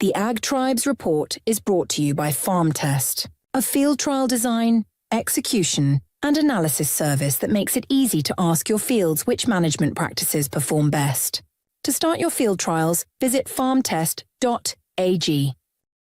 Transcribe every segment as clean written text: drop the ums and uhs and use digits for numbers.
The Ag Tribes Report is brought to you by Farm Test, a field trial design, execution, and analysis service that makes it easy to ask your fields which management practices perform best. To start your field trials, visit farmtest.ag.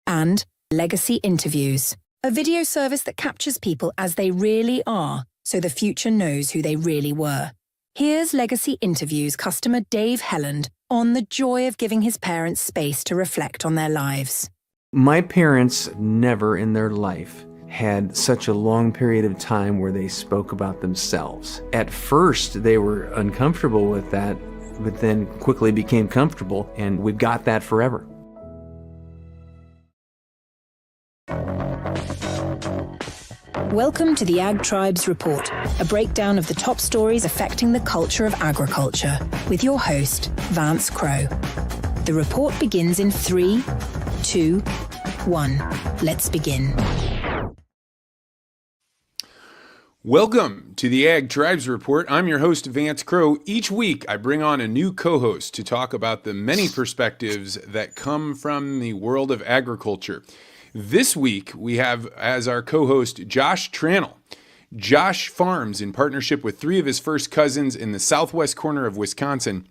And Legacy Interviews, a video service that captures people as they really are, so the future knows who they really were. Here's Legacy Interviews customer Dave Helland on the joy of giving his parents space to reflect on their lives. My parents never in their life had such a long period of time where they spoke about themselves. At first, they were uncomfortable with that, but then quickly became comfortable, and we've got that forever. Welcome to the Ag Tribes Report, a breakdown of the top stories affecting the culture of agriculture, with your host, Vance Crowe. The report begins in 3, 2, 1. Let's begin. Welcome to the Ag Tribes Report. I'm your host, Vance Crowe. Each week, I bring on a new co-host to talk about the many perspectives that come from the world of agriculture. This week, we have as our co-host Josh Tranel. Josh farms in partnership with 3 of his first cousins in the southwest corner of Wisconsin.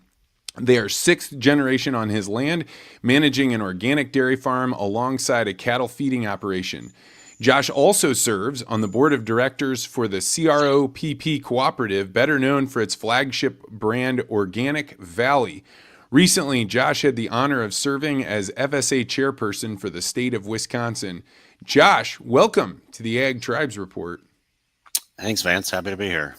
They are 6th generation on his land, managing an organic dairy farm alongside a cattle feeding operation. Josh also serves on the board of directors for the CROPP Cooperative, better known for its flagship brand Organic Valley. Recently, Josh had the honor of serving as FSA chairperson for the state of Wisconsin. Josh, welcome to the Ag Tribes Report. Thanks, Vance. Happy to be here.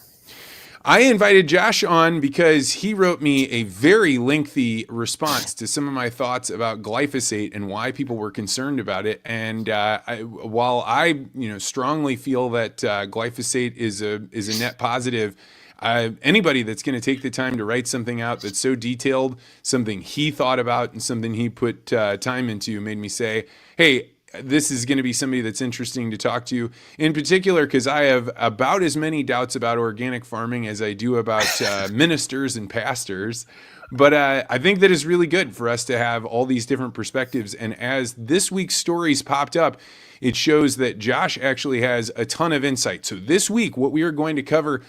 I invited Josh on because he wrote me a very lengthy response to some of my thoughts about glyphosate and why people were concerned about it. And while I strongly feel that glyphosate is a net positive, anybody that's going to take the time to write something out that's so detailed, something he thought about and something he put time into, made me say, hey, this is going to be somebody that's interesting to talk to, in particular because I have about as many doubts about organic farming as I do about ministers and pastors. But I think that is really good for us to have all these different perspectives. And as this week's stories popped up, it shows that Josh actually has a ton of insight. So this week, what we are going to cover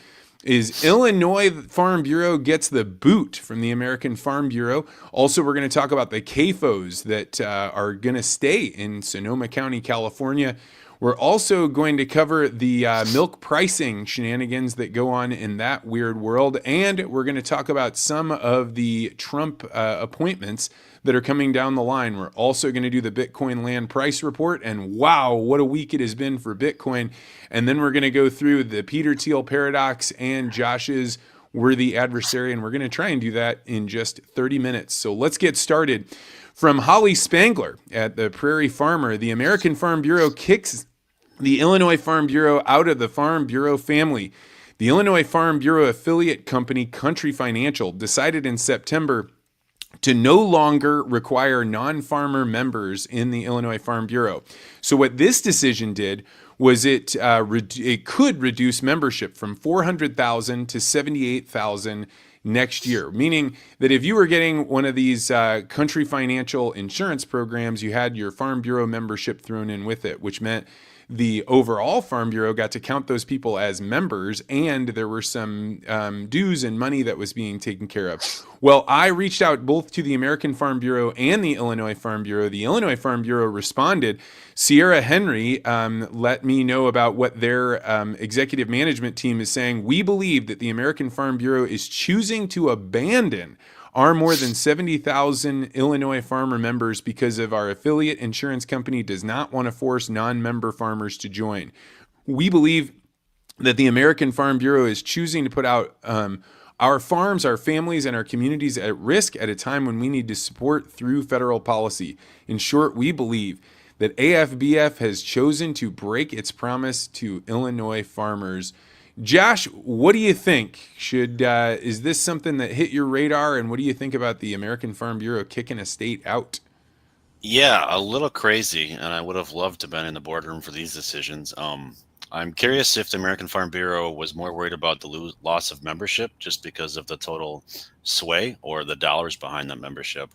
is Illinois Farm Bureau gets the boot from the American Farm Bureau. Also, we're going to talk about the CAFOs that are going to stay in Sonoma County, California. We're also going to cover the milk pricing shenanigans that go on in that weird world. And we're going to talk about some of the Trump appointments that are coming down the line. We're also going to do the Bitcoin land price report. And wow, what a week it has been for Bitcoin. And then we're going to go through the Peter Thiel paradox and Josh's worthy adversary. And we're going to try and do that in just 30 minutes. So let's get started. From Holly Spangler at the Prairie Farmer, the American Farm Bureau kicks the Illinois Farm Bureau out of the Farm Bureau family. The Illinois Farm Bureau affiliate company Country Financial decided in September to no longer require non-farmer members in the Illinois Farm Bureau. So what this decision did was it could reduce membership from 400,000 to 78,000 next year, meaning that if you were getting one of these Country Financial insurance programs, you had your Farm Bureau membership thrown in with it, which meant the overall Farm Bureau got to count those people as members, and there were some dues and money that was being taken care of. Well, I reached out both to the American Farm Bureau and the Illinois Farm Bureau. The Illinois Farm Bureau responded. Sierra Henry let me know about what their executive management team is saying. We believe that the American Farm Bureau is choosing to abandon our more than 70,000 Illinois farmer members because of our affiliate insurance company does not want to force non-member farmers to join. We believe that the American Farm Bureau is choosing to put out our farms, our families, and our communities at risk at a time when we need to support through federal policy. In short, we believe that AFBF has chosen to break its promise to Illinois farmers. Josh, what do you think? Is this something that hit your radar? And what do you think about the American Farm Bureau kicking a state out? Yeah, a little crazy, and I would have loved to have been in the boardroom for these decisions. I'm curious if the American Farm Bureau was more worried about the loss of membership just because of the total sway or the dollars behind that membership.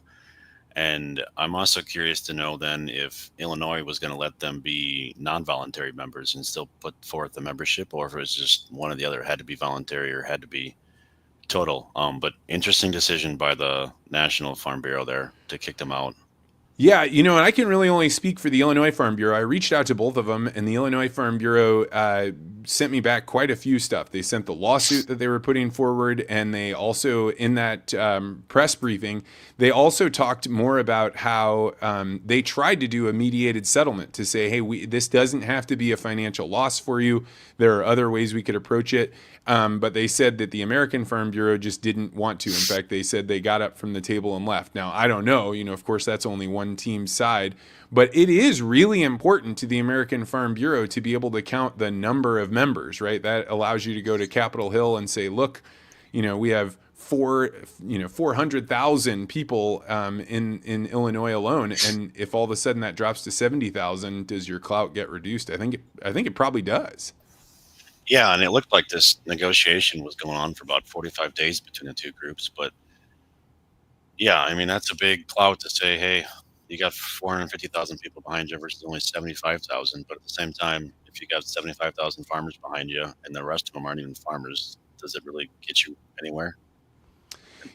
And I'm also curious to know then if Illinois was going to let them be non-voluntary members and still put forth the membership, or if it was just one or the other, had to be voluntary or had to be total. But interesting decision by the National Farm Bureau there to kick them out. Yeah, and I can really only speak for the Illinois Farm Bureau. I reached out to both of them, and the Illinois Farm Bureau sent me back quite a few stuff. They sent the lawsuit that they were putting forward, and they also, in that press briefing, they also talked more about how they tried to do a mediated settlement to say, hey, this doesn't have to be a financial loss for you. There are other ways we could approach it. But they said that the American Farm Bureau just didn't want to. In fact, they said they got up from the table and left. Now, I don't know. Of course, that's only one team's side. But it is really important to the American Farm Bureau to be able to count the number of members, right? That allows you to go to Capitol Hill and say, look, we have 400,000 people in Illinois alone. And if all of a sudden that drops to 70,000, does your clout get reduced? I think it probably does. Yeah, and it looked like this negotiation was going on for about 45 days between the two groups. But yeah, I mean, that's a big clout to say, hey, you got 450,000 people behind you versus only 75,000. But at the same time, if you got 75,000 farmers behind you and the rest of them aren't even farmers, does it really get you anywhere?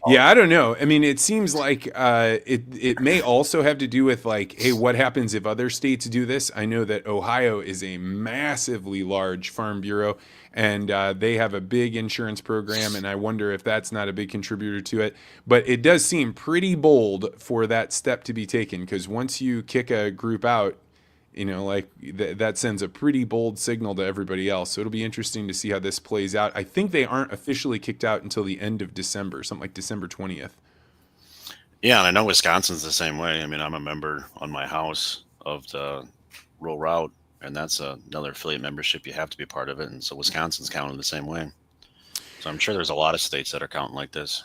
Yeah, I don't know. I mean, it seems like it may also have to do with like, hey, what happens if other states do this? I know that Ohio is a massively large farm bureau, and they have a big insurance program, and I wonder if that's not a big contributor to it. But it does seem pretty bold for that step to be taken, because once you kick a group out, that sends a pretty bold signal to everybody else. So it'll be interesting to see how this plays out. I think they aren't officially kicked out until the end of December, something like December 20th. Yeah, and I know Wisconsin's the same way. I mean, I'm a member on my house of the rural route, and that's another affiliate membership. You have to be part of it. And so Wisconsin's counted the same way. So I'm sure there's a lot of states that are counting like this.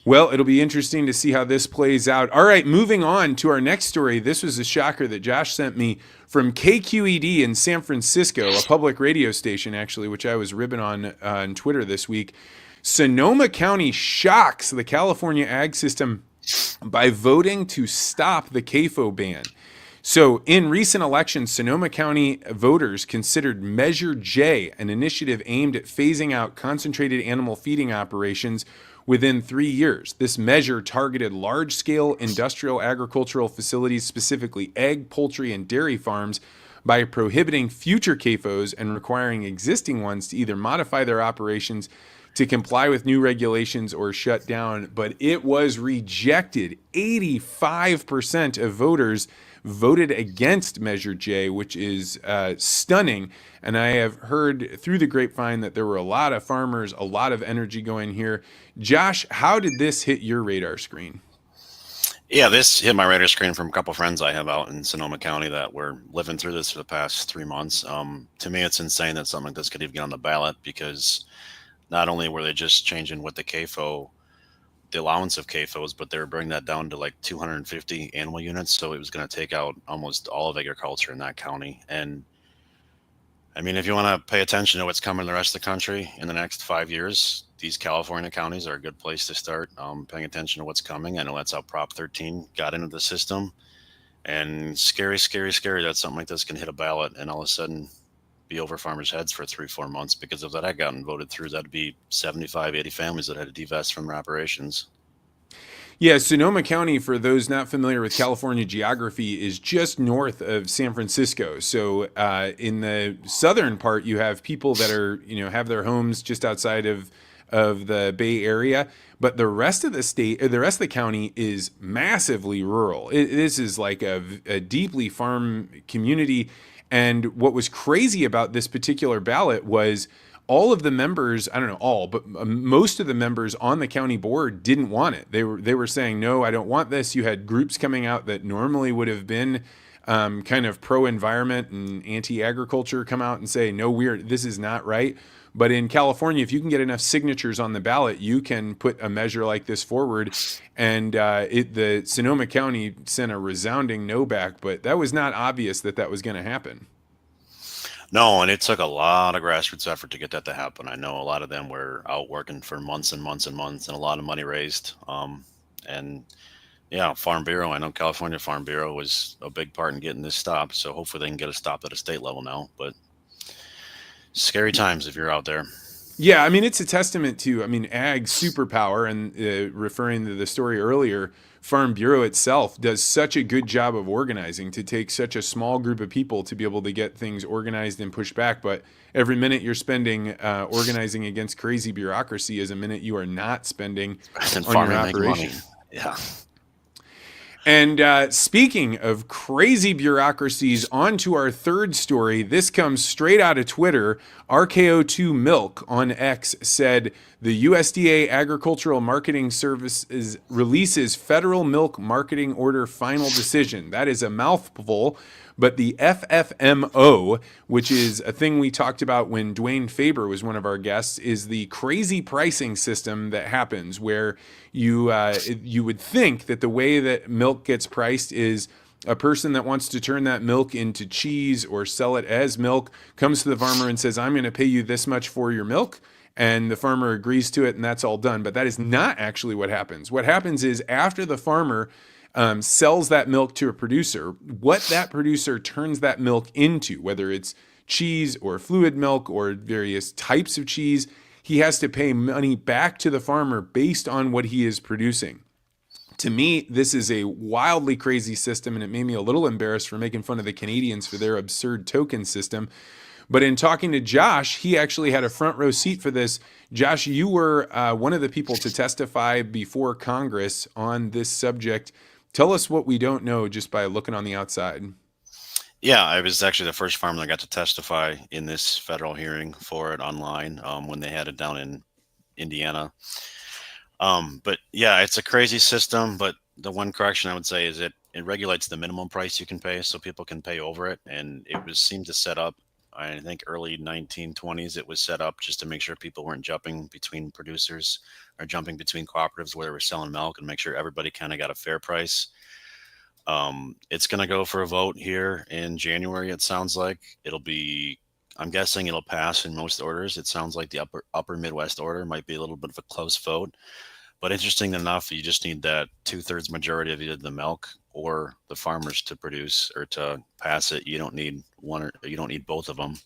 Well, it'll be interesting to see how this plays out. All right, moving on to our next story. This was a shocker that Josh sent me from KQED in San Francisco, a public radio station, actually, which I was ribbing on Twitter this week. Sonoma County shocks the California ag system by voting to stop the CAFO ban. So in recent elections, Sonoma County voters considered Measure J, an initiative aimed at phasing out concentrated animal feeding operations within 3 years. This measure targeted large-scale industrial agricultural facilities, specifically egg, poultry, and dairy farms, by prohibiting future CAFOs and requiring existing ones to either modify their operations to comply with new regulations or shut down. But it was rejected. 85% of voters voted against Measure J, which is stunning. And I have heard through the grapevine that there were a lot of farmers, a lot of energy going here. Josh, how did this hit your radar screen? Yeah, this hit my radar screen from a couple friends I have out in Sonoma County that were living through this for the past 3 months. To me, it's insane that something like this could even get on the ballot, because not only were they just changing what the allowance of CAFOs, but they were bringing that down to like 250 animal units. So it was going to take out almost all of agriculture in that county. And I mean, if you want to pay attention to what's coming in the rest of the country in the next 5 years, these California counties are a good place to start paying attention to what's coming. I know that's how Prop 13 got into the system. And scary, scary, scary that something like this can hit a ballot and all of a sudden be over farmers' heads for 3-4 months. Because if that had gotten voted through, that'd be 75, 80 families that had to divest from their operations. Yeah, Sonoma County, for those not familiar with California geography, is just north of San Francisco. So in the southern part, you have people that are, have their homes just outside of the Bay Area. But the rest of the state, or the rest of the county, is massively rural. This is like a deeply farm community. And what was crazy about this particular ballot was all of the members, I don't know all, but most of the members on the county board didn't want it. They were saying, no, I don't want this. You had groups coming out that normally would have been kind of pro-environment and anti-agriculture come out and say, no, this is not right. But in California, if you can get enough signatures on the ballot, you can put a measure like this forward. And the Sonoma County sent a resounding no back, but that was not obvious that was going to happen. No, and it took a lot of grassroots effort to get that to happen. I know a lot of them were out working for months and months and months, and a lot of money raised. And Yeah, Farm Bureau. I know California Farm Bureau was a big part in getting this stopped. So hopefully they can get a stop at a state level now. But scary times if you're out there. Yeah, I mean, it's a testament to, I mean, ag superpower. And referring to the story earlier, Farm Bureau itself does such a good job of organizing to take such a small group of people to be able to get things organized and pushed back. But every minute you're spending organizing against crazy bureaucracy is a minute you are not spending And on your farming making money. operation. Yeah. And speaking of crazy bureaucracies, on to our third story. This comes straight out of Twitter. RKO2 Milk on X said the USDA Agricultural Marketing Services releases federal milk marketing order final decision. That is a mouthful. But the FFMO, which is a thing we talked about when Dwayne Faber was one of our guests, is the crazy pricing system that happens where you would think that the way that milk gets priced is a person that wants to turn that milk into cheese or sell it as milk comes to the farmer and says, I'm going to pay you this much for your milk. And the farmer agrees to it, and that's all done. But that is not actually what happens. What happens is after the farmer sells that milk to a producer, what that producer turns that milk into, whether it's cheese or fluid milk or various types of cheese, he has to pay money back to the farmer based on what he is producing. To me, this is a wildly crazy system, and it made me a little embarrassed for making fun of the Canadians for their absurd token system. But in talking to Josh, he actually had a front row seat for this. Josh, you were one of the people to testify before Congress on this subject. Tell us what we don't know just by looking on the outside. Yeah, I was actually the first farmer that got to testify in this federal hearing for it online when they had it down in Indiana. But yeah, it's a crazy system. But the one correction I would say is it regulates the minimum price you can pay, so people can pay over it. And it was seemed to set up, I think, early 1920s. It was set up just to make sure people weren't jumping between producers or jumping between cooperatives where they were selling milk, and make sure everybody kind of got a fair price. It's going to go for a vote here in January. It sounds like I'm guessing it'll pass in most orders. It sounds like the upper Midwest order might be a little bit of a close vote, but interesting enough, you just need that 2/3 majority of either the milk or the farmers to produce or to pass it. You don't need you don't need both of them.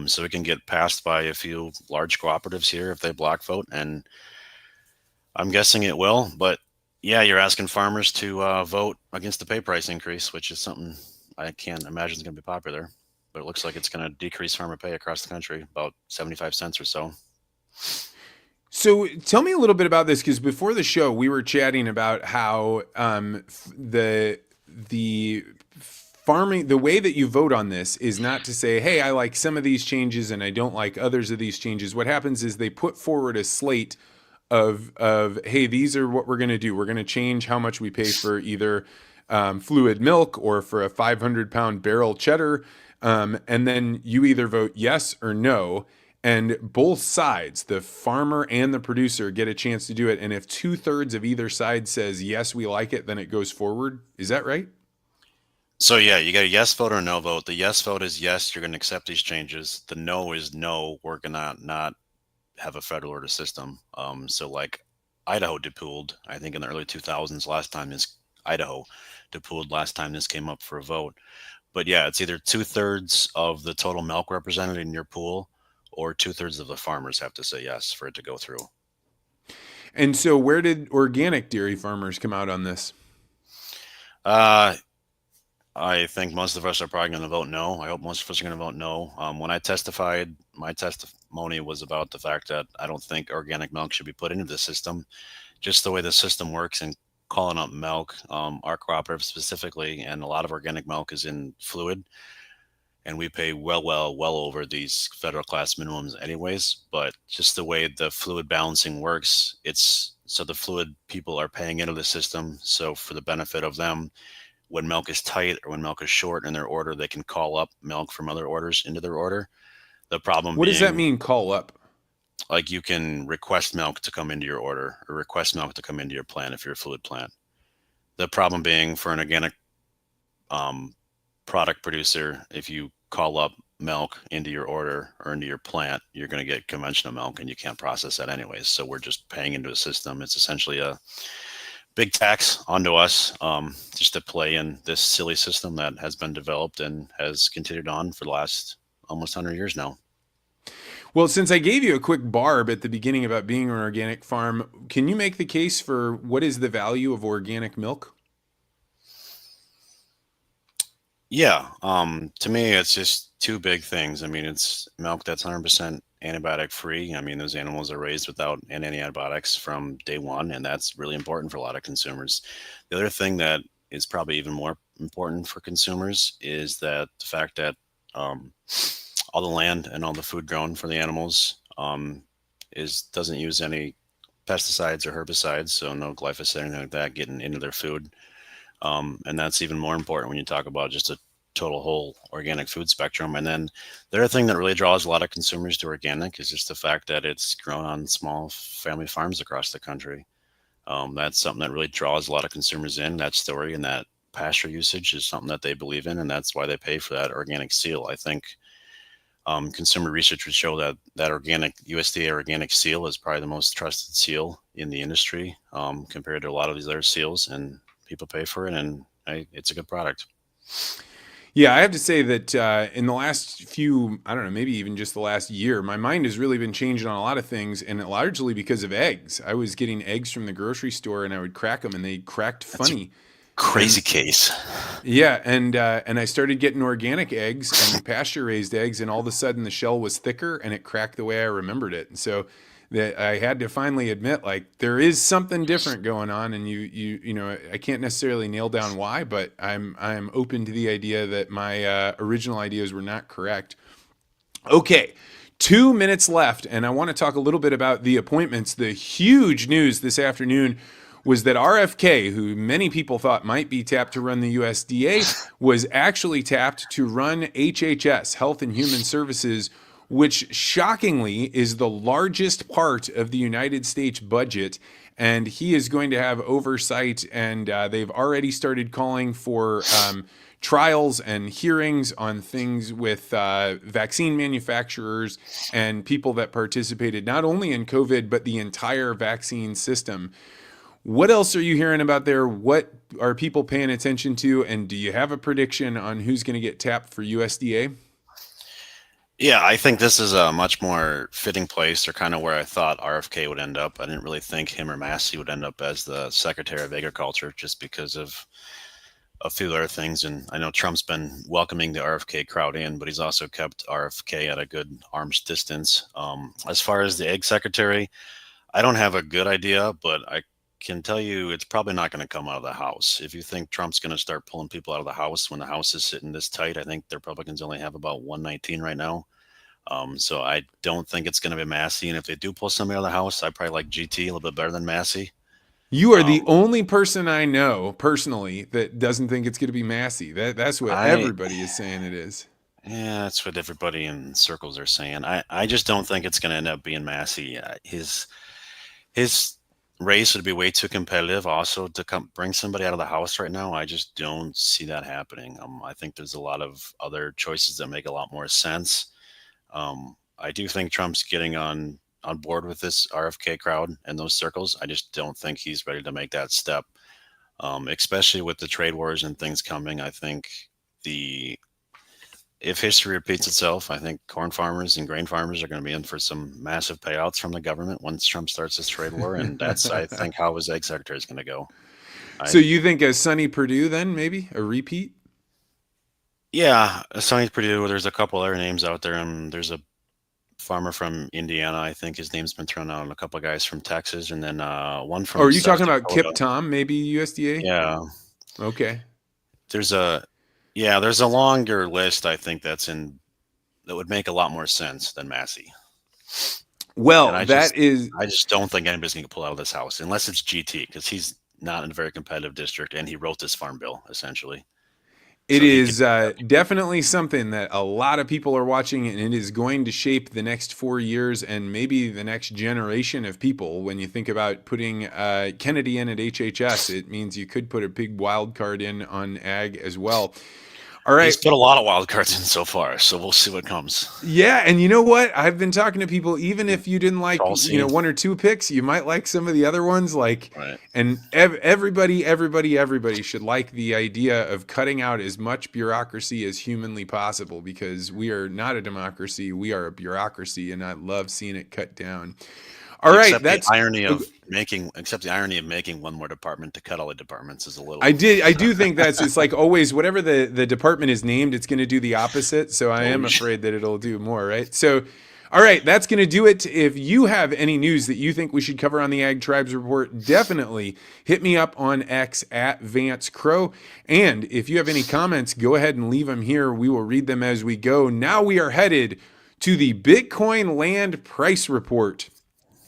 So it can get passed by a few large cooperatives here if they block vote, and I'm guessing it will. But yeah, you're asking farmers to vote against the pay price increase, which is something I can't imagine is going to be popular. But it looks like it's going to decrease farmer pay across the country about 75 cents or so. So tell me a little bit about this, because before the show we were chatting about how the farming, the way that you vote on this is not to say, hey, I like some of these changes and I don't like others of these changes. What happens is they put forward a slate of hey, these are what we're going to do. We're going to change how much we pay for either fluid milk or for a 500-pound barrel cheddar. And then you either vote yes or no. And both sides, the farmer and the producer, get a chance to do it. And if 2/3 of either side says, yes, we like it, then it goes forward. Is that right? So yeah, you got a yes vote or a no vote. The yes vote is yes, you're going to accept these changes. The no is no, we're going to not have a federal order system. So like Idaho depooled, I think in the early 2000s, Idaho depooled last time this came up for a vote. But yeah, it's either 2/3 of the total milk represented in your pool, or 2/3 of the farmers have to say yes for it to go through. And so where did organic dairy farmers come out on this? I think most of us are probably going to vote no. I hope most of us are going to vote no. When I testified, my testimony was about the fact that I don't think organic milk should be put into the system. Just the way the system works and calling up milk, our cooperative specifically, and a lot of organic milk is in fluid. And we pay well over these federal class minimums anyways. But just the way the fluid balancing works, it's so the fluid people are paying into the system. So for the benefit of them, when milk is tight or when milk is short in their order, they can call up milk from other orders into their order. The problem What being, does that mean, call up? like you can request milk to come into your order or request milk to come into your plant if you're a fluid plant. The problem being for an organic product producer, if you call up milk into your order or into your plant, you're going to get conventional milk and you can't process that anyways. So we're just paying into a system. It's essentially a big tax onto us, just to play in this silly system that has been developed and has continued on for the last almost 100 years now. Well, since I gave you a quick barb at the beginning about being an organic farm, can you make the case for what is the value of organic milk? Yeah, to me, it's just two big things. I mean, it's milk that's 100% antibiotic free. I mean, those animals are raised without any antibiotics from day one, and that's really important for a lot of consumers. The other thing that is probably even more important for consumers is that the fact that um, all the land and all the food grown for the animals is doesn't use any pesticides or herbicides, so no glyphosate or anything like that getting into their food. And that's even more important when you talk about just a total whole organic food spectrum. And then the other thing that really draws a lot of consumers to organic is just the fact that it's grown on small family farms across the country. That's something that really draws a lot of consumers in. That story and that pasture usage is something that they believe in, and that's why they pay for that organic seal. I think consumer research would show that organic USDA organic seal is probably the most trusted seal in the industry, compared to a lot of these other seals, and people pay for it, and it's a good product. Yeah, I have to say that in the last few, I don't know, maybe even just the last year, my mind has really been changing on a lot of things, and largely because of eggs. I was getting eggs from the grocery store, and I would crack them, and they cracked funny. Crazy case. Yeah, and I started getting organic eggs and pasture raised eggs, and all of a sudden the shell was thicker and it cracked the way I remembered it. And so that I had to finally admit, like, there is something different going on, and you know, I can't necessarily nail down why, but I'm open to the idea that my original ideas were not correct. Okay. 2 minutes left, and I want to talk a little bit about the appointments. The huge news this afternoon was that RFK, who many people thought might be tapped to run the USDA, was actually tapped to run HHS, Health and Human Services, which shockingly is the largest part of the United States budget. And he is going to have oversight, and they've already started calling for trials and hearings on things with vaccine manufacturers and people that participated not only in COVID, but the entire vaccine system. What else are you hearing about there? What are people paying attention to? And do you have a prediction on who's going to get tapped for USDA? Yeah, I think this is a much more fitting place, or kind of where I thought RFK would end up. I didn't really think him or Massey would end up as the Secretary of Agriculture, just because of a few other things. And I know Trump's been welcoming the RFK crowd in, but he's also kept RFK at a good arm's distance. As far as the Ag Secretary, I don't have a good idea, but I can tell you it's probably not going to come out of the House. If you think Trump's going to start pulling people out of the House when the House is sitting this tight, I think the Republicans only have about 119 right now. So I don't think it's going to be Massey. And if they do pull somebody out of the House, I probably like GT a little bit better than Massey. You are the only person I know personally that doesn't think it's going to be Massey. That's what everybody is saying it is. Yeah, that's what everybody in circles are saying. I just don't think it's going to end up being Massey. His race would be way too competitive also to bring somebody out of the House right now. I just don't see that happening. I think there's a lot of other choices that make a lot more sense. I do think Trump's getting on board with this RFK crowd and those circles. I just don't think he's ready to make that step, especially with the trade wars and things coming. I think if history repeats itself, I think corn farmers and grain farmers are going to be in for some massive payouts from the government once Trump starts this trade war. And that's, I think, how his Ag Secretary is going to go. So you think a Sonny Perdue then, maybe a repeat? Yeah, Sonny Perdue. There's a couple other names out there, and there's a farmer from Indiana. I think his name's been thrown out, and a couple of guys from Texas, and then one from. Oh, are you South talking Dakota. about Kip Tom, maybe USDA? Yeah. Okay. There's a longer list, I think, that would make a lot more sense than Massey. Well, I just don't think anybody's going to pull out of this House unless it's GT, because he's not in a very competitive district, and he wrote this farm bill essentially. It is definitely something that a lot of people are watching, and it is going to shape the next 4 years and maybe the next generation of people. When you think about putting Kennedy in at HHS, it means you could put a big wild card in on ag as well. All right. He's put a lot of wild cards in so far, so we'll see what comes. Yeah, and you know what? I've been talking to people, even if you didn't like, All seen. one or two picks, you might like some of the other ones. Right. And everybody should like the idea of cutting out as much bureaucracy as humanly possible, because we are not a democracy. We are a bureaucracy, and I love seeing it cut down. All right, Except the irony of making one more department to cut all the departments is a little. I do think it's like always, whatever the department is named, it's going to do the opposite. So I am afraid that it'll do more, right? So, all right, that's going to do it. If you have any news that you think we should cover on the Ag Tribes Report, definitely hit me up on X at Vance Crowe. And if you have any comments, go ahead and leave them here. We will read them as we go. Now we are headed to the Bitcoin land price report.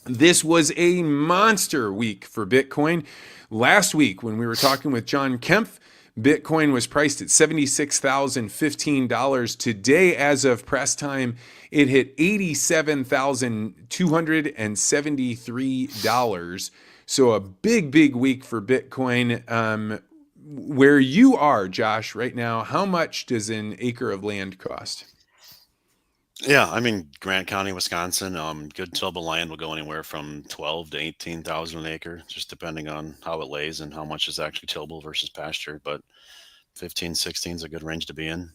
This was a monster week for Bitcoin. Last week, when we were talking with John Kempf, Bitcoin was priced at $76,015. Today, as of press time, it hit $87,273. So a big week for Bitcoin. Where you are, Josh, right now, how much does an acre of land cost? Yeah, I mean, Grant County, Wisconsin, good tillable land will go anywhere from 12 to 18,000 an acre, just depending on how it lays and how much is actually tillable versus pasture. But 15, 16 is a good range to be in.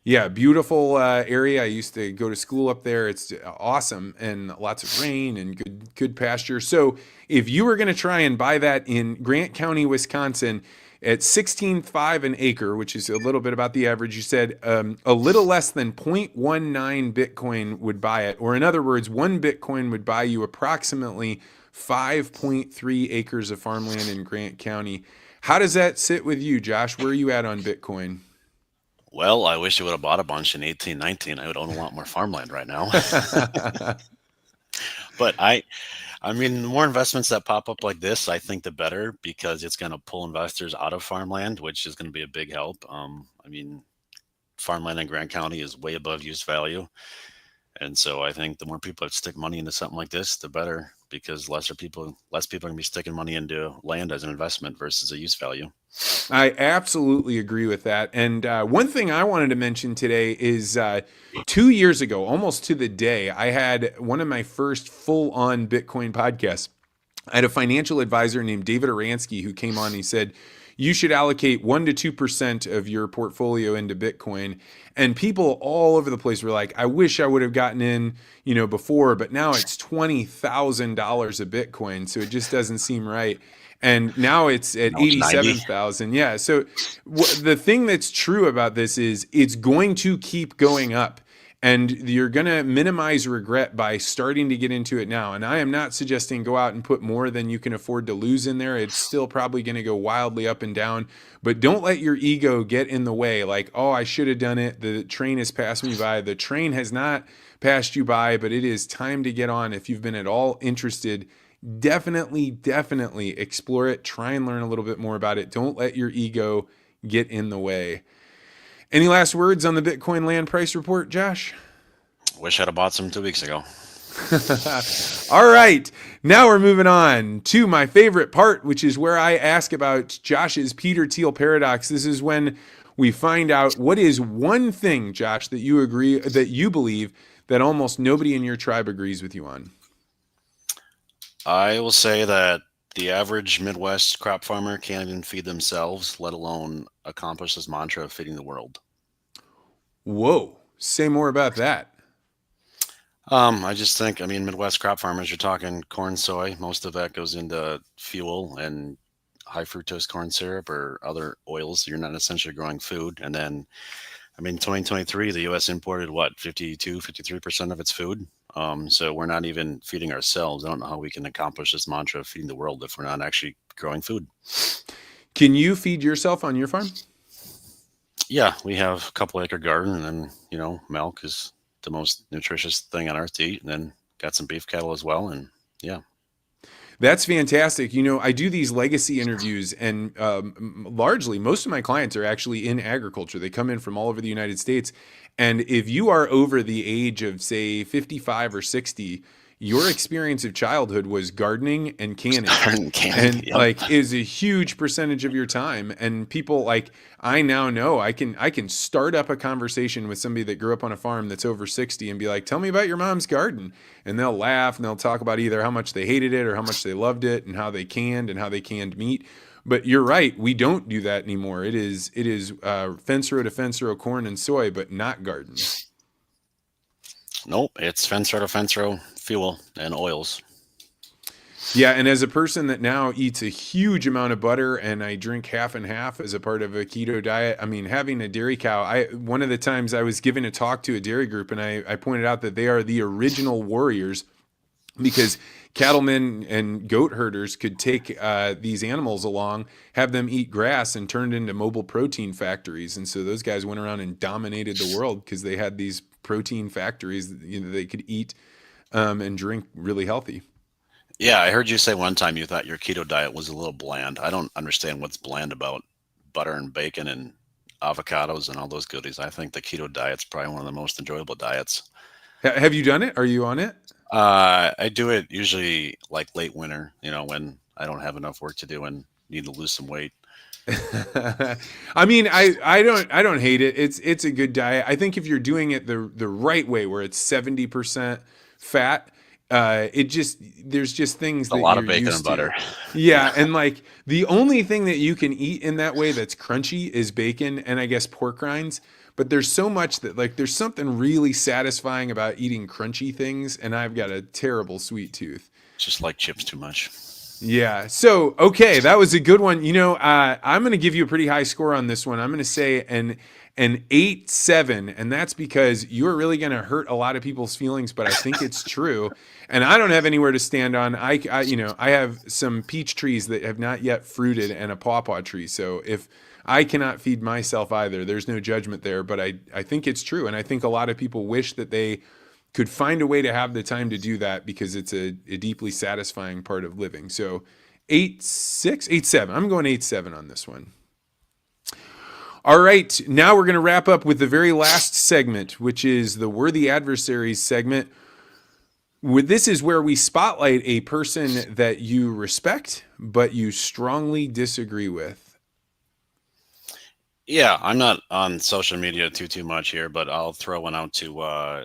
Yeah, beautiful area. I used to go to school up there. It's awesome, and lots of rain and good pasture. So if you were going to try and buy that in Grant County, Wisconsin, at $16,500 an acre, which is a little bit about the average, you said a little less than 0.19 Bitcoin would buy it. Or in other words, 1 Bitcoin would buy you approximately 5.3 acres of farmland in Grant County. How does that sit with you, Josh? Where are you at on Bitcoin? Well, I wish I would have bought a bunch in 1819. I would own a lot more farmland right now. But I mean, the more investments that pop up like this, I think the better, because it's going to pull investors out of farmland, which is going to be a big help. I mean, farmland in Grant County is way above use value. And so I think the more people that stick money into something like this, the better, because less people are going to be sticking money into land as an investment versus a use value. I absolutely agree with that. And one thing I wanted to mention today is 2 years ago, almost to the day, I had one of my first full-on Bitcoin podcasts. I had a financial advisor named David Aransky who came on and he said, you should allocate 1 to 2% of your portfolio into Bitcoin. And people all over the place were like, I wish I would have gotten in, before, but now it's $20,000 a Bitcoin. So it just doesn't seem right. And now it's at 87,000. Yeah. So the thing that's true about this is it's going to keep going up. And you're going to minimize regret by starting to get into it now. And I am not suggesting go out and put more than you can afford to lose in there. It's still probably going to go wildly up and down. But don't let your ego get in the way. Like, oh, I should have done it. The train has passed me by. The train has not passed you by, but it is time to get on. If you've been at all interested, definitely explore it. Try and learn a little bit more about it. Don't let your ego get in the way. Any last words on the Bitcoin land price report, Josh? Wish I'd have bought some 2 weeks ago. All right. Now we're moving on to my favorite part, which is where I ask about Josh's Peter Thiel paradox. This is when we find out what is one thing, Josh, that you believe that almost nobody in your tribe agrees with you on. I will say that the average Midwest crop farmer can't even feed themselves, let alone accomplish this mantra of feeding the world. Whoa. Say more about that. I just think, Midwest crop farmers, you're talking corn, soy. Most of that goes into fuel and high fructose corn syrup or other oils. You're not essentially growing food. And then, 2023, the U.S. imported 53% of its food. So we're not even feeding ourselves. I don't know how we can accomplish this mantra of feeding the world if we're not actually growing food. Can you feed yourself on your farm? Yeah, we have a couple acre garden, and then, milk is the most nutritious thing on earth to eat. And then got some beef cattle as well. And yeah. That's fantastic. I do these legacy interviews, and largely most of my clients are actually in agriculture. They come in from all over the United States. And if you are over the age of, say, 55 or 60, your experience of childhood was gardening and canning. And Yep. like is a huge percentage of your time. And people like, I now know I can start up a conversation with somebody that grew up on a farm that's over 60 and be like, tell me about your mom's garden. And they'll laugh and they'll talk about either how much they hated it or how much they loved it and how they canned meat. But you're right, we don't do that anymore. It is fence row to fence row corn and soy, but not gardens. Nope, it's fence row to fence row fuel and oils. Yeah, and as a person that now eats a huge amount of butter and I drink half and half as a part of a keto diet, I mean, having a dairy cow, one of the times I was giving a talk to a dairy group and I pointed out that they are the original warriors because cattlemen and goat herders could take these animals along, have them eat grass, and turn it into mobile protein factories. And so those guys went around and dominated the world because they had these protein factories that, they could eat and drink really healthy. Yeah, I heard you say one time you thought your keto diet was a little bland. I don't understand what's bland about butter and bacon and avocados and all those goodies. I think the keto diet's probably one of the most enjoyable diets. Have you done it? Are you on it? I do it usually like late winter, when I don't have enough work to do and need to lose some weight. I mean, I don't hate it. It's a good diet. I think if you're doing it the right way, where it's 70% fat, there's just things that a lot of you're bacon used and butter. to. Yeah, and like the only thing that you can eat in that way that's crunchy is bacon and I guess pork rinds. But there's so much that like there's something really satisfying about eating crunchy things, and I've got a terrible sweet tooth. Just like chips too much. Yeah. So, okay, that was a good one. I'm going to give you a pretty high score on this one. I'm going to say an 8.7, and that's because you're really going to hurt a lot of people's feelings, but I think it's true. And I don't have anywhere to stand on. I have some peach trees that have not yet fruited and a pawpaw tree. So if I cannot feed myself either, there's no judgment there, but I think it's true. And I think a lot of people wish that they could find a way to have the time to do that because it's a deeply satisfying part of living. So 8.6, 8.7. I'm going 8.7 on this one. All right, now we're going to wrap up with the very last segment, which is the Worthy Adversaries segment. This is where we spotlight a person that you respect, but you strongly disagree with. Yeah, I'm not on social media too much here, but I'll throw one out to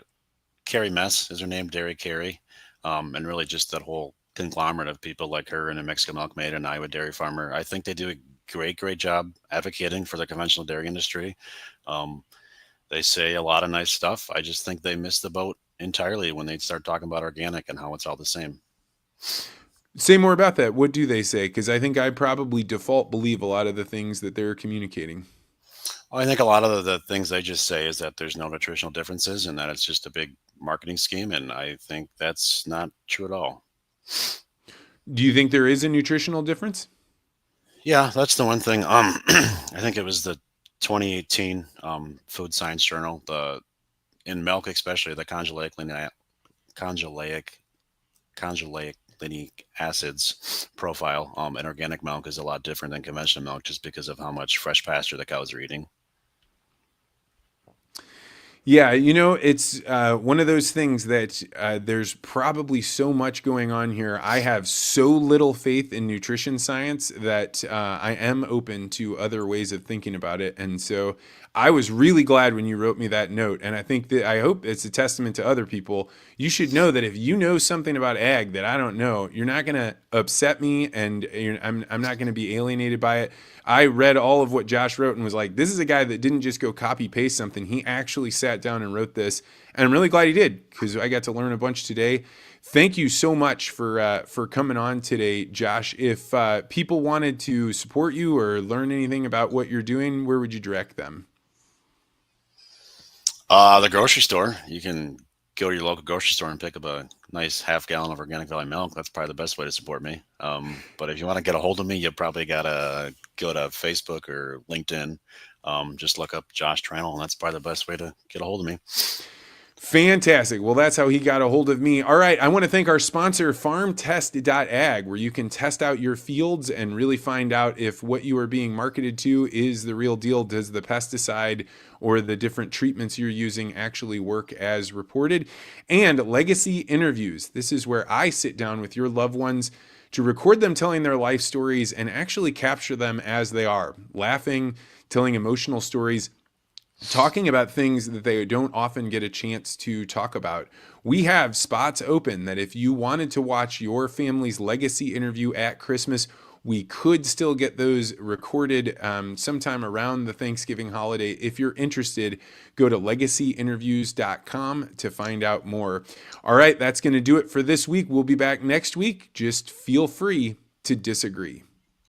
Carrie Mess is her name, Dairy Carrie, and really just that whole conglomerate of people like her and a Mexican milkmaid and Iowa dairy farmer. I think they do a great job advocating for the conventional dairy industry. They say a lot of nice stuff. I just think they miss the boat entirely when they start talking about organic and how it's all the same. Say more about that. What do they say? Because I think I probably default believe a lot of the things that they're communicating. I think a lot of the things they just say is that there's no nutritional differences and that it's just a big marketing scheme. And I think that's not true at all. Do you think there is a nutritional difference? Yeah, that's the one thing. I think it was the 2018 Food Science Journal, in milk, especially the conjugalaic acids profile in organic milk is a lot different than conventional milk just because of how much fresh pasture the cows are eating. Yeah, it's one of those things that there's probably so much going on here. I have so little faith in nutrition science that I am open to other ways of thinking about it. And so I was really glad when you wrote me that note. And I hope it's a testament to other people. You should know that if you know something about ag that I don't know, you're not going to upset me and I'm not going to be alienated by it. I read all of what Josh wrote and was like, this is a guy that didn't just go copy paste something. He actually sat down and wrote this. And I'm really glad he did because I got to learn a bunch today. Thank you so much for coming on today, Josh. If people wanted to support you or learn anything about what you're doing, where would you direct them? The grocery store. You can go to your local grocery store and pick up a nice half gallon of Organic Valley milk. That's probably the best way to support me. But if you want to get a hold of me, you probably got to go to Facebook or LinkedIn. Just look up Josh Tranel, and that's probably the best way to get a hold of me. Fantastic. Well, that's how he got a hold of me. All right. I want to thank our sponsor, farmtest.ag, where you can test out your fields and really find out if what you are being marketed to is the real deal. Does the pesticide or the different treatments you're using actually work as reported? And Legacy Interviews. This is where I sit down with your loved ones to record them telling their life stories and actually capture them as they are, laughing, telling emotional stories, talking about things that they don't often get a chance to talk about. We have spots open that if you wanted to watch your family's legacy interview at Christmas, we could still get those recorded sometime around the Thanksgiving holiday. If you're interested, go to legacyinterviews.com to find out more. All right, that's going to do it for this week. We'll be back next week. Just feel free to disagree.